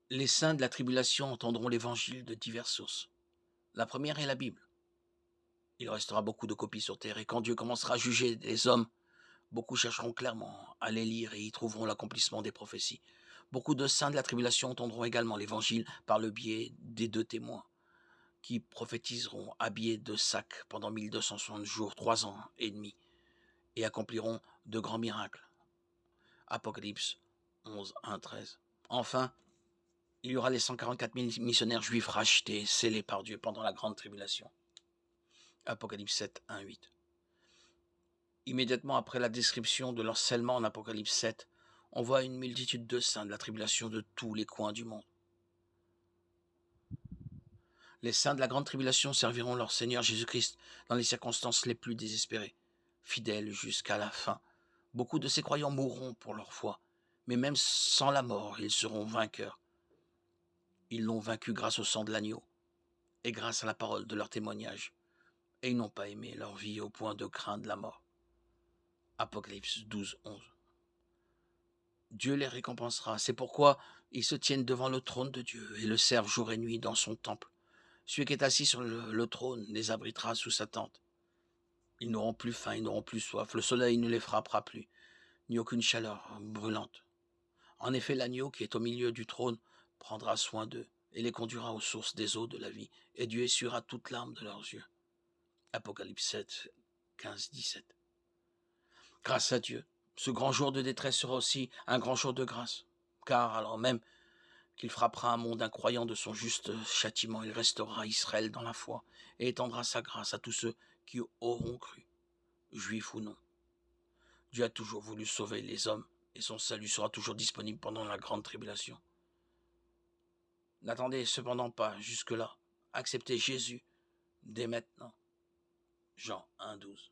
Les saints de la tribulation entendront l'évangile de diverses sources. La première est la Bible. Il restera beaucoup de copies sur terre et quand Dieu commencera à juger les hommes, beaucoup chercheront clairement à les lire et y trouveront l'accomplissement des prophéties. Beaucoup de saints de la tribulation entendront également l'évangile par le biais des deux témoins qui prophétiseront habillés de sacs pendant 1260 jours, 3 ans et demi, et accompliront de grands miracles. Apocalypse 11, 1, 13. Enfin, il y aura les 144 000 missionnaires juifs rachetés, scellés par Dieu pendant la grande tribulation. Apocalypse 7, 1, 8. Immédiatement après la description de leur scellement en Apocalypse 7, on voit une multitude de saints de la tribulation de tous les coins du monde. Les saints de la grande tribulation serviront leur Seigneur Jésus-Christ dans les circonstances les plus désespérées, fidèles jusqu'à la fin. Beaucoup de ces croyants mourront pour leur foi, mais même sans la mort, ils seront vainqueurs. Ils l'ont vaincu grâce au sang de l'agneau et grâce à la parole de leur témoignage, et ils n'ont pas aimé leur vie au point de craindre la mort. Apocalypse 12, 11. Dieu les récompensera, c'est pourquoi ils se tiennent devant le trône de Dieu et le servent jour et nuit dans son temple. Celui qui est assis sur le trône les abritera sous sa tente. Ils n'auront plus faim, ils n'auront plus soif, le soleil ne les frappera plus, ni aucune chaleur brûlante. En effet, l'agneau qui est au milieu du trône prendra soin d'eux et les conduira aux sources des eaux de la vie, et Dieu essuiera toute larme de leurs yeux. Apocalypse 7, 15, 17. Grâce à Dieu, ce grand jour de détresse sera aussi un grand jour de grâce, car alors même qu'il frappera un monde incroyant de son juste châtiment, il restaurera Israël dans la foi et étendra sa grâce à tous ceux qui auront cru, juifs ou non. Dieu a toujours voulu sauver les hommes et son salut sera toujours disponible pendant la grande tribulation. N'attendez cependant pas jusque-là. Acceptez Jésus dès maintenant. Jean 1, 12.